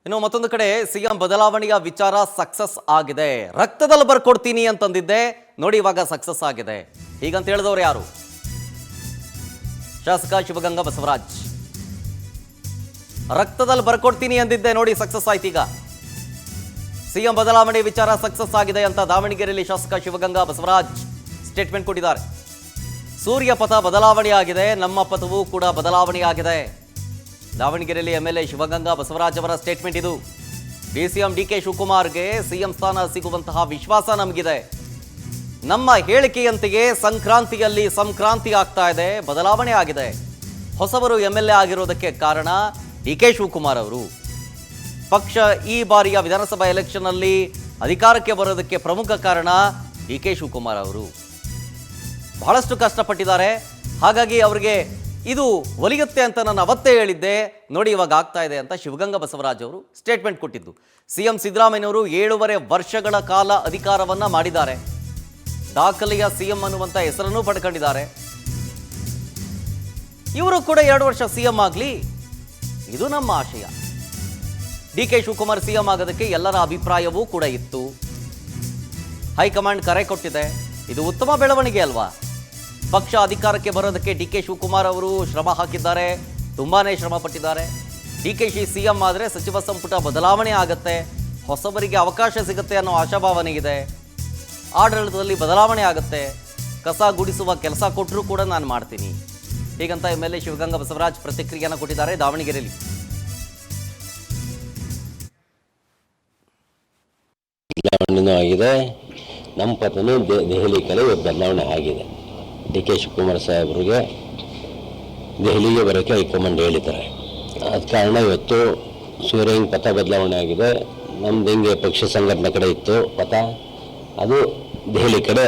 ಇನ್ನು ಮತ್ತೊಂದು ಕಡೆ ಸಿಎಂ ಬದಲಾವಣೆಯ ವಿಚಾರ ಸಕ್ಸಸ್ ಆಗಿದೆ. ರಕ್ತದಲ್ಲಿ ಬರ್ಕೊಡ್ತೀನಿ ಅಂತಂದಿದ್ದೆ, ನೋಡಿ ಇವಾಗ ಸಕ್ಸಸ್ ಆಗಿದೆ. ಹೀಗಂತ ಹೇಳಿದವರು ಯಾರು? ಶಾಸಕ ಶಿವಗಂಗಾ ಬಸವರಾಜ್. ರಕ್ತದಲ್ಲಿ ಬರ್ಕೊಡ್ತೀನಿ ಅಂದಿದ್ದೆ, ನೋಡಿ ಸಕ್ಸಸ್ ಆಯ್ತು. ಈಗ ಸಿಎಂ ಬದಲಾವಣೆ ವಿಚಾರ ಸಕ್ಸಸ್ ಆಗಿದೆ ಅಂತ ದಾವಣಗೆರೆಯಲ್ಲಿ ಶಾಸಕ ಶಿವಗಂಗಾ ಬಸವರಾಜ್ ಸ್ಟೇಟ್ಮೆಂಟ್ ಕೊಟ್ಟಿದ್ದಾರೆ. ಸೂರ್ಯ ಪಥ ಬದಲಾವಣೆ ಆಗಿದೆ, ನಮ್ಮ ಪಥವೂ ಕೂಡ ಬದಲಾವಣೆ ಆಗಿದೆ. ದಾವಣಗೆರೆಯಲ್ಲಿ ಎಂಎಲ್ಎ ಶಿವಗಂಗಾ ಬಸವರಾಜ್ ಅವರ ಸ್ಟೇಟ್ಮೆಂಟ್ ಇದು. ಡಿಸಿಎಂ ಡಿಕೆ ಶಿವಕುಮಾರ್ಗೆ ಸಿಎಂ ಸ್ಥಾನ ಸಿಗುವಂತಹ ವಿಶ್ವಾಸ ನಮಗಿದೆ. ನಮ್ಮ ಹೇಳಿಕೆಯಂತೆಯೇ ಸಂಕ್ರಾಂತಿಯಲ್ಲಿ ಸಂಕ್ರಾಂತಿ ಆಗ್ತಾ ಇದೆ, ಬದಲಾವಣೆ ಆಗಿದೆ. ಹೊಸಬರು ಎಂಎಲ್ಎ ಆಗಿರೋದಕ್ಕೆ ಕಾರಣ ಡಿಕೆ ಶಿವಕುಮಾರ್ ಅವರು. ಪಕ್ಷ ಈ ಬಾರಿಯ ವಿಧಾನಸಭಾ ಎಲೆಕ್ಷನ್ ಅಲ್ಲಿ ಅಧಿಕಾರಕ್ಕೆ ಬರೋದಕ್ಕೆ ಪ್ರಮುಖ ಕಾರಣ ಡಿಕೆ ಶಿವಕುಮಾರ್ ಅವರು. ಬಹಳಷ್ಟು ಕಷ್ಟಪಟ್ಟಿದ್ದಾರೆ, ಹಾಗಾಗಿ ಅವರಿಗೆ ಇದು ಒಲಿಯುತ್ತೆ ಅಂತ ನಾನು ಅವತ್ತೇ ಹೇಳಿದ್ದೆ, ನೋಡಿ ಇವಾಗ ಆಗ್ತಾ ಇದೆ ಅಂತ ಶಿವಗಂಗಾ ಬಸವರಾಜ್ ಅವರು ಸ್ಟೇಟ್ಮೆಂಟ್ ಕೊಟ್ಟಿದ್ದು. ಸಿಎಂ ಸಿದ್ದರಾಮಯ್ಯನವರು 7.5 ವರ್ಷಗಳ ಕಾಲ ಅಧಿಕಾರವನ್ನ ಮಾಡಿದ್ದಾರೆ. ದಾಖಲೆಯ ಸಿಎಂ ಅನ್ನುವಂಥ ಹೆಸರನ್ನು ಪಡ್ಕೊಂಡಿದ್ದಾರೆ. ಇವರು ಕೂಡ 2 ವರ್ಷ ಸಿಎಂ ಆಗಲಿ, ಇದು ನಮ್ಮ ಆಶಯ. ಡಿಕೆ ಶಿವಕುಮಾರ್ ಸಿಎಂ ಆಗೋದಕ್ಕೆ ಎಲ್ಲರ ಅಭಿಪ್ರಾಯವೂ ಕೂಡ ಇತ್ತು. ಹೈಕಮಾಂಡ್ ಕರೆ ಕೊಟ್ಟಿದೆ, ಇದು ಉತ್ತಮ ಬೆಳವಣಿಗೆ ಅಲ್ವಾ? ಪಕ್ಷ ಅಧಿಕಾರಕ್ಕೆ ಬರೋದಕ್ಕೆ ಡಿಕೆ ಶಿವಕುಮಾರ್ ಅವರು ಶ್ರಮ ಹಾಕಿದ್ದಾರೆ, ತುಂಬಾನೇ ಶ್ರಮ ಪಟ್ಟಿದ್ದಾರೆ. ಡಿಕೆಶಿ ಸಿಎಂ ಆದರೆ ಸಚಿವ ಸಂಪುಟ ಬದಲಾವಣೆ ಆಗುತ್ತೆ, ಹೊಸಬರಿಗೆ ಅವಕಾಶ ಸಿಗುತ್ತೆ ಅನ್ನೋ ಆಶಾಭಾವನೆ ಇದೆ. ಆಡಳಿತದಲ್ಲಿ ಬದಲಾವಣೆ ಆಗುತ್ತೆ, ಕಸ ಗುಡಿಸುವ ಕೆಲಸ ಕೊಟ್ಟರೂ ಕೂಡ ನಾನು ಮಾಡ್ತೀನಿ, ಹೀಗಂತ ಎಂಎಲ್ಎ ಶಿವಗಂಗಾ ಬಸವರಾಜ್ ಪ್ರತಿಕ್ರಿಯೆಯನ್ನು ಕೊಟ್ಟಿದ್ದಾರೆ ದಾವಣಗೆರೆಯಲ್ಲಿ. ಬದಲಾವಣೆನೂ ಆಗಿದೆ, ನಮ್ಮ ಪಥನೂ ದೆಹಲಿ ಕಡೆ ಬದಲಾವಣೆ ಆಗಿದೆ. ಡಿ ಕೆ ಶಿವಕುಮಾರ್ ಸಾಹೇಬ್ರಿಗೆ ದೆಹಲಿಗೆ ಬರೋಕ್ಕೆ ಹೈಕಮಾಂಡ್ ಹೇಳಿದ್ದಾರೆ. ಆದ ಕಾರಣ ಇವತ್ತು ಸೂರ್ಯಂಗೆ ಪಥ ಬದಲಾವಣೆ ಆಗಿದೆ. ನಮ್ದು ಹೆಂಗೆ ಪಕ್ಷ ಸಂಘಟನೆ ಕಡೆ ಇತ್ತು ಪಥ, ಅದು ದೆಹಲಿ ಕಡೆ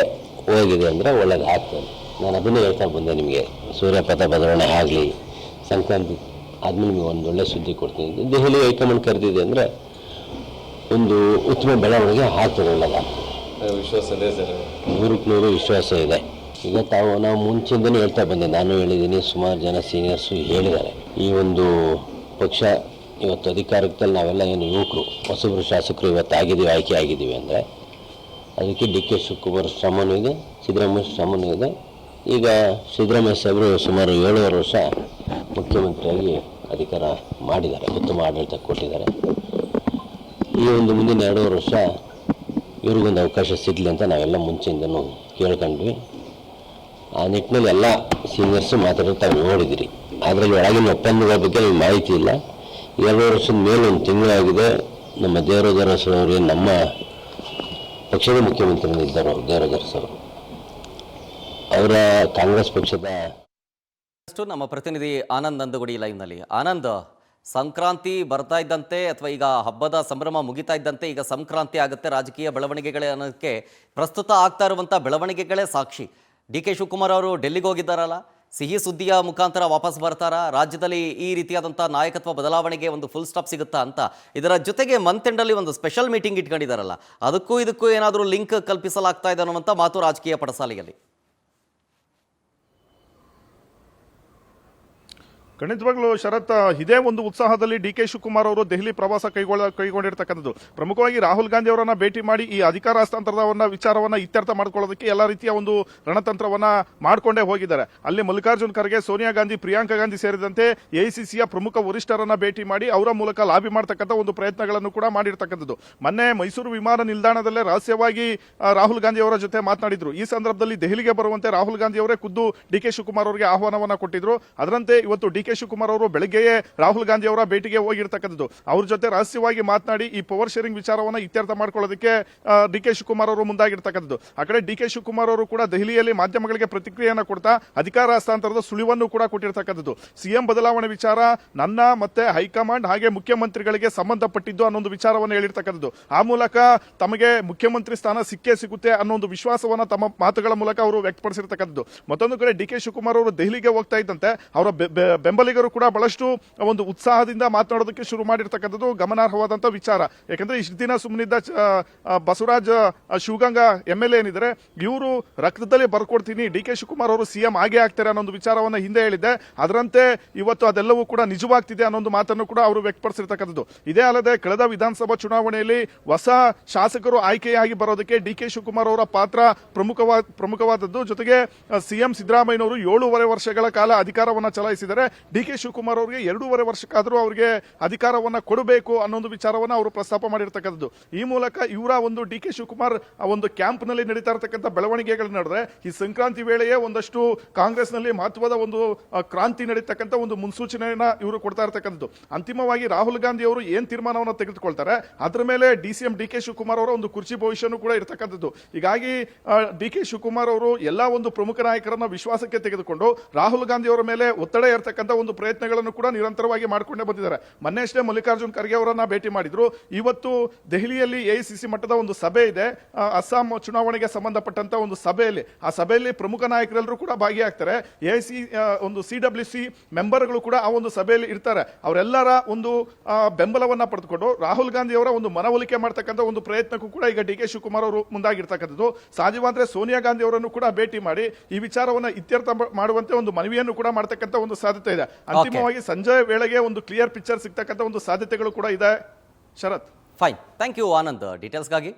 ಹೋಗಿದೆ ಅಂದರೆ ಒಳ್ಳೇದಾಗ್ತದೆ. ನಾನು ಅದನ್ನೇ ಹೇಳ್ತಾ ಬಂದೆ ನಿಮಗೆ, ಸೂರ್ಯ ಪಥ ಬದಲಾವಣೆ ಆಗಲಿ, ಸಂಕ್ರಾಂತಿ ಆದಮೇಲೆ ನಿಮಗೆ ಒಂದು ಒಳ್ಳೆ ಸುದ್ದಿ ಕೊಡ್ತೀನಿ. ದೆಹಲಿ ಹೈಕಮಾಂಡ್ ಕರೆದಿದೆ ಅಂದರೆ ಒಂದು ಉತ್ತಮ ಬೆಳವಣಿಗೆ ಆಗ್ತದೆ, ಒಳ್ಳೆದಾಗ್ತದೆ. ವಿಶ್ವಾಸ ಇದೆ ಸರ್, 100% ವಿಶ್ವಾಸ ಇದೆ. ಈಗ ನಾವು ಮುಂಚೆಯಿಂದಲೂ ಹೇಳ್ತಾ ಬಂದೆ, ನಾನು ಹೇಳಿದ್ದೀನಿ, ಸುಮಾರು ಜನ ಸೀನಿಯರ್ಸು ಹೇಳಿದ್ದಾರೆ. ಈ ಒಂದು ಪಕ್ಷ ಇವತ್ತು ಅಧಿಕಾರಕ್ಕೆ ನಾವೆಲ್ಲ ಏನು ಯುವಕರು ಹೊಸಬರು ಶಾಸಕರು ಇವತ್ತು ಆಯ್ಕೆ ಆಗಿದ್ದೀವಿ ಅಂದರೆ ಅದಕ್ಕೆ ಡಿ ಕೆ ಶಿವಕುಮಾರ್ ಶ್ರಮನೂ ಇದೆ, ಸಿದ್ದರಾಮಯ್ಯ ಶ್ರಮನೂ ಇದೆ. ಈಗ ಸಿದ್ದರಾಮಯ್ಯ ಸಾಹೇಬರು ಸುಮಾರು 7.5 ವರ್ಷ ಮುಖ್ಯಮಂತ್ರಿಯಾಗಿ ಅಧಿಕಾರ ಮಾಡಿದ್ದಾರೆ, ಉತ್ತಮ ಆಡಳಿತ ಕೊಟ್ಟಿದ್ದಾರೆ. ಈ ಒಂದು ಮುಂದಿನ 2.5 ವರ್ಷ ಇವ್ರಿಗೊಂದು ಅವಕಾಶ ಸಿಗಲಿ ಅಂತ ನಾವೆಲ್ಲ ಮುಂಚೆಯಿಂದನೂ ಕೇಳ್ಕೊಂಡ್ವಿ. ಆ ನಿಟ್ಟಿನಲ್ಲಿ ಎಲ್ಲ ಸೀನಿಯರ್ಸು ಮಾತಾಡ್ತಾ ನೋಡಿದಿರಿ. ಅದರಲ್ಲಿ ಒಳಗಿನ ಒಪ್ಪಂದಗಳ ಬಗ್ಗೆ ನಮಗೆ ಮಾಹಿತಿ ಇಲ್ಲ. 2 ವರ್ಷದ ಮೇಲೆ 1 ತಿಂಗಳಾಗಿದೆ. ನಮ್ಮ ದೇವರಾಜ ಅರಸು ಅವರು ನಮ್ಮ ಪಕ್ಷದ ಮುಖ್ಯಮಂತ್ರಿಗಳಿದ್ದಾರೆ, ದೇವರಾಜ ಅರಸು ಅವರು, ಅವರ ಕಾಂಗ್ರೆಸ್ ಪಕ್ಷದ ನಮ್ಮ ಪ್ರತಿನಿಧಿ ಆನಂದ್ ನಂದಗುಡಿ ಲೈವ್ನಲ್ಲಿ. ಆನಂದ್, ಸಂಕ್ರಾಂತಿ ಬರ್ತಾ ಇದ್ದಂತೆ ಅಥವಾ ಈಗ ಹಬ್ಬದ ಸಂಭ್ರಮ ಮುಗಿತಾ ಇದ್ದಂತೆ ಈಗ ಸಂಕ್ರಾಂತಿ ಆಗುತ್ತೆ, ರಾಜಕೀಯ ಬೆಳವಣಿಗೆಗಳೇ ಅನ್ನೋದಕ್ಕೆ ಪ್ರಸ್ತುತ ಆಗ್ತಾ ಇರುವಂಥ ಬೆಳವಣಿಗೆಗಳೇ ಸಾಕ್ಷಿ. ಡಿ ಕೆ ಶಿವಕುಮಾರ್ ಅವರು ಡೆಲ್ಲಿಗೆ ಹೋಗಿದ್ದಾರಲ್ಲ, ಸಿಹಿ ಸುದ್ದಿಯ ಮುಖಾಂತರ ವಾಪಸ್ ಬರ್ತಾರಾ? ರಾಜ್ಯದಲ್ಲಿ ಈ ರೀತಿಯಾದಂಥ ನಾಯಕತ್ವ ಬದಲಾವಣೆಗೆ ಒಂದು ಫುಲ್ ಸ್ಟಾಪ್ ಸಿಗುತ್ತಾ ಅಂತ. ಇದರ ಜೊತೆಗೆ ಮಂತ್ ಎಂಡಲ್ಲಿ ಒಂದು ಸ್ಪೆಷಲ್ ಮೀಟಿಂಗ್ ಇಟ್ಕೊಂಡಿದ್ದಾರಲ್ಲ, ಅದಕ್ಕೂ ಇದಕ್ಕೂ ಏನಾದರೂ ಲಿಂಕ್ ಕಲ್ಪಿಸಲಾಗ್ತಾ ಇದೆ ಅನ್ನುವಂಥ ಮಾತು ರಾಜಕೀಯ ಪಡಸಾಲೆಯಲ್ಲಿ. ಖಂಡಿತವಾಗ್ಲೂ ಶರತ್, ಇದೇ ಒಂದು ಉತ್ಸಾಹದಲ್ಲಿ ಡಿ ಕೆ ಶಿವಕುಮಾರ್ ಅವರು ದೆಹಲಿ ಪ್ರವಾಸ ಕೈಗೊಂಡಿರ್ತಕ್ಕಂಥದ್ದು. ಪ್ರಮುಖವಾಗಿ ರಾಹುಲ್ ಗಾಂಧಿ ಅವರನ್ನ ಭೇಟಿ ಮಾಡಿ ಈ ಅಧಿಕಾರ ಹಸ್ತಾಂತರದ ವಿಚಾರವನ್ನ ಇತ್ಯರ್ಥ ಮಾಡ್ಕೊಳ್ಳೋದಕ್ಕೆ ಎಲ್ಲ ರೀತಿಯ ಒಂದು ರಣತಂತ್ರವನ್ನ ಮಾಡಿಕೊಂಡೇ ಹೋಗಿದ್ದಾರೆ. ಅಲ್ಲಿ ಮಲ್ಲಿಕಾರ್ಜುನ್ ಖರ್ಗೆ, ಸೋನಿಯಾ ಗಾಂಧಿ, ಪ್ರಿಯಾಂಕಾ ಗಾಂಧಿ ಸೇರಿದಂತೆ ಎಐಸಿಸಿಯ ಪ್ರಮುಖ ವರಿಷ್ಠರನ್ನ ಭೇಟಿ ಮಾಡಿ ಅವರ ಮೂಲಕ ಲಾಬಿ ಮಾಡತಕ್ಕಂಥ ಒಂದು ಪ್ರಯತ್ನಗಳನ್ನು ಕೂಡ ಮಾಡಿರ್ತಕ್ಕಂಥದ್ದು. ಮೊನ್ನೆ ಮೈಸೂರು ವಿಮಾನ ನಿಲ್ದಾಣದಲ್ಲೇ ರಹಸ್ಯವಾಗಿ ರಾಹುಲ್ ಗಾಂಧಿ ಅವರ ಜೊತೆ ಮಾತನಾಡಿದ್ರು. ಈ ಸಂದರ್ಭದಲ್ಲಿ ದೆಹಲಿಗೆ ಬರುವಂತೆ ರಾಹುಲ್ ಗಾಂಧಿ ಅವರೇ ಖುದ್ದು ಡಿ ಕೆ ಶಿವಕುಮಾರ್ ಅವರಿಗೆ ಆಹ್ವಾನವನ್ನ ಕೊಟ್ಟಿದ್ರು. ಅದರಂತೆ ಇವತ್ತು ಡಿ ಕೆ ಶಿವಕುಮಾರ್ ಅವರು ಬೆಳಗ್ಗೆಯೇ ರಾಹುಲ್ ಗಾಂಧಿ ಅವರ ಭೇಟಿಗೆ ಹೋಗಿರ್ತಕ್ಕಂಥದ್ದು. ಅವ್ರ ಜೊತೆ ರಹಸ್ಯವಾಗಿ ಮಾತನಾಡಿ ಈ ಪವರ್ ಶೇರಿಂಗ್ ವಿಚಾರವನ್ನ ಇತ್ಯರ್ಥ ಮಾಡ್ಕೊಳ್ಳೋದಕ್ಕೆ ಡಿ ಕೆ ಶಿವಕುಮಾರ್ ಅವರು ಮುಂದಾಗಿರ್ತಕ್ಕಂಥದ್ದು. ಆ ಕಡೆ ಡಿ ಕೆ ಶಿವಕುಮಾರ್ ಅವರು ಕೂಡ ದೆಹಲಿಯಲ್ಲಿ ಮಾಧ್ಯಮಗಳಿಗೆ ಪ್ರತಿಕ್ರಿಯೆಯನ್ನು ಕೊಡ್ತಾ ಅಧಿಕಾರ ಹಸ್ತಾಂತರದ ಸುಳಿವನ್ನು ಕೂಡ ಕೊಟ್ಟಿರ್ತಕ್ಕಂಥದ್ದು. ಸಿಎಂ ಬದಲಾವಣೆ ವಿಚಾರ ನನ್ನ ಮತ್ತೆ ಹೈಕಮಾಂಡ್ ಹಾಗೆ ಮುಖ್ಯಮಂತ್ರಿಗಳಿಗೆ ಸಂಬಂಧಪಟ್ಟಿದ್ದು ಅನ್ನೊಂದು ವಿಚಾರವನ್ನು ಹೇಳಿರ್ತಕ್ಕಂಥದ್ದು. ಆ ಮೂಲಕ ತಮಗೆ ಮುಖ್ಯಮಂತ್ರಿ ಸ್ಥಾನ ಸಿಕ್ಕೇ ಸಿಗುತ್ತೆ ಅನ್ನೋ ಒಂದು ವಿಶ್ವಾಸವನ್ನ ತಮ್ಮ ಮಾತುಗಳ ಮೂಲಕ ಅವರು ವ್ಯಕ್ತಪಡಿಸಿರ್ತಕ್ಕಂಥದ್ದು. ಮತ್ತೊಂದು ಕಡೆ ಡಿ ಕೆ ಶಿವಕುಮಾರ್ ಅವರು ದೆಹಲಿಗೆ ಹೋಗ್ತಾ ಇದ್ದಂತೆ ಅವರ ಬೆಂಬಲಿಗರು ಕೂಡ ಬಹಳಷ್ಟು ಒಂದು ಉತ್ಸಾಹದಿಂದ ಮಾತನಾಡೋದಕ್ಕೆ ಶುರು ಮಾಡಿರ್ತಕ್ಕಂಥದ್ದು ಗಮನಾರ್ಹವಾದಂತ ವಿಚಾರ. ಯಾಕಂದ್ರೆ ಇಷ್ಟು ದಿನ ಸುಮ್ಮನಿದ್ದ ಬಸವರಾಜ್ ಶಿವಗಂಗಾ MLA ಏನಿದ್ದಾರೆ, ಇವರು ರಕ್ತದಲ್ಲಿ ಬರ್ಕೊಡ್ತೀನಿ, DK ಶಿವಕುಮಾರ್ ಅವರು CM ಆಗೇ ಆಗ್ತಾರೆ ಅನ್ನೋ ಒಂದು ವಿಚಾರವನ್ನ ಹಿಂದೆ ಹೇಳಿದ್ದೆ. ಅದರಂತೆ ಇವತ್ತು ಅದೆಲ್ಲವೂ ಕೂಡ ನಿಜವಾಗ್ತಿದೆ ಅನ್ನೋ ಒಂದು ಮಾತನ್ನು ಕೂಡ ಅವರು ವ್ಯಕ್ತಪಡಿಸಿರ್ತಕ್ಕಂಥದ್ದು. ಇದೇ ಅಲ್ಲದೆ ಕಳೆದ ವಿಧಾನಸಭಾ ಚುನಾವಣೆಯಲ್ಲಿ ಹೊಸ ಶಾಸಕರು ಆಯ್ಕೆಯಾಗಿ ಬರೋದಕ್ಕೆ DK ಶಿವಕುಮಾರ್ ಅವರ ಪಾತ್ರ ಪ್ರಮುಖವಾದದ್ದು. ಜೊತೆಗೆ CM ಸಿದ್ದರಾಮಯ್ಯನವರು 7.5 ವರ್ಷಗಳ ಕಾಲ ಅಧಿಕಾರವನ್ನ ಚಲಾಯಿಸಿದರೆ DK ಶಿವಕುಮಾರ್ ಅವರಿಗೆ 2.5 ವರ್ಷಕ್ಕಾದರೂ ಅವರಿಗೆ ಅಧಿಕಾರವನ್ನ ಕೊಡಬೇಕು ಅನ್ನೊಂದು ವಿಚಾರವನ್ನ ಅವರು ಪ್ರಸ್ತಾಪ ಮಾಡಿರ್ತಕ್ಕಂಥದ್ದು. ಈ ಮೂಲಕ ಇವರ ಒಂದು DK ಶಿವಕುಮಾರ್ ಒಂದು ಕ್ಯಾಂಪ್ ನಲ್ಲಿ ನಡೀತಾ ಇರತಕ್ಕಂಥ ಬೆಳವಣಿಗೆಗಳು ನಡೆದ್ರೆ ಈ ಸಂಕ್ರಾಂತಿ ವೇಳೆಯೇ ಒಂದಷ್ಟು ಕಾಂಗ್ರೆಸ್ ನಲ್ಲಿ ಮಹತ್ವದ ಒಂದು ಕ್ರಾಂತಿ ನಡೀತಕ್ಕಂಥ ಒಂದು ಮುನ್ಸೂಚನೆಯನ್ನ ಇವರು ಕೊಡ್ತಾ ಇರತಕ್ಕಂಥದ್ದು. ಅಂತಿಮವಾಗಿ ರಾಹುಲ್ ಗಾಂಧಿ ಅವರು ಏನ್ ತೀರ್ಮಾನವನ್ನು ತೆಗೆದುಕೊಳ್ತಾರೆ ಅದರ ಮೇಲೆ CM DK ಶಿವಕುಮಾರ್ ಅವರ ಒಂದು ಕುರ್ಚಿ ಭವಿಷ್ಯನೂ ಕೂಡ ಇರತಕ್ಕಂಥದ್ದು. ಹೀಗಾಗಿ DK ಶಿವಕುಮಾರ್ ಅವರು ಎಲ್ಲಾ ಒಂದು ಪ್ರಮುಖ ನಾಯಕರನ್ನ ವಿಶ್ವಾಸಕ್ಕೆ ತೆಗೆದುಕೊಂಡು ರಾಹುಲ್ ಗಾಂಧಿ ಅವರ ಮೇಲೆ ಒತ್ತಡ ಇರತಕ್ಕಂಥ ಒಂದು ಪ್ರಯತ್ನಗಳನ್ನು ಕೂಡ ನಿರಂತರವಾಗಿ ಮಾಡಿಕೊಂಡೇ ಬಂದಿದ್ದಾರೆ. ಮೊನ್ನೆ ಅಷ್ಟೇ ಮಲ್ಲಿಕಾರ್ಜುನ್ ಖರ್ಗೆ ಅವರನ್ನ ಭೇಟಿ ಮಾಡಿದ್ರು. ಇವತ್ತು ದೆಹಲಿಯಲ್ಲಿ AICC ಮಟ್ಟದ ಒಂದು ಸಭೆ ಇದೆ, ಅಸ್ಸಾಂ ಚುನಾವಣೆಗೆ ಸಂಬಂಧಪಟ್ಟಂತ ಒಂದು ಸಭೆಯಲ್ಲಿ. ಆ ಸಭೆಯಲ್ಲಿ ಪ್ರಮುಖ ನಾಯಕರೆಲ್ಲರೂ ಕೂಡ ಭಾಗಿಯಾಗ್ತಾರೆ. AIC ಒಂದು CWC ಮೆಂಬರ್ಗಳು ಕೂಡ ಆ ಒಂದು ಸಭೆಯಲ್ಲಿ ಇರ್ತಾರೆ. ಅವರೆಲ್ಲರ ಒಂದು ಬೆಂಬಲವನ್ನ ಪಡೆದುಕೊಂಡು ರಾಹುಲ್ ಗಾಂಧಿ ಅವರ ಒಂದು ಮನವೊಲಿಕೆ ಮಾಡ್ತಕ್ಕಂಥ ಒಂದು ಪ್ರಯತ್ನಕ್ಕೂ ಕೂಡ ಈಗ DK ಶಿವಕುಮಾರ್ ಅವರು ಮುಂದಾಗಿರ್ತಕ್ಕಂಥದ್ದು. ಸಾಧ್ಯವಾದ್ರೆ ಸೋನಿಯಾ ಗಾಂಧಿ ಅವರನ್ನು ಕೂಡ ಭೇಟಿ ಮಾಡಿ ಈ ವಿಚಾರವನ್ನ ಇತ್ಯರ್ಥ ಮಾಡುವಂತೆ ಒಂದು ಮನವಿಯನ್ನು ಕೂಡ ಮಾಡತಕ್ಕಂಥ ಒಂದು ಸಾಧ್ಯತೆ ಇದೆ. ಅಂತಿಮವಾಗಿ ಸಂಜೆ ವೇಳೆಗೆ ಒಂದು ಕ್ಲಿಯರ್ ಪಿಕ್ಚರ್ ಸಿಗ್ತಕ್ಕಂಥ ಒಂದು ಸಾಧ್ಯತೆಗಳು ಕೂಡ ಇದೆ. ಶರತ್, ಫೈನ್, ಥ್ಯಾಂಕ್ ಯು ಆನಂದ್ ಡೀಟೇಲ್ಸ್ಗಾಗಿ.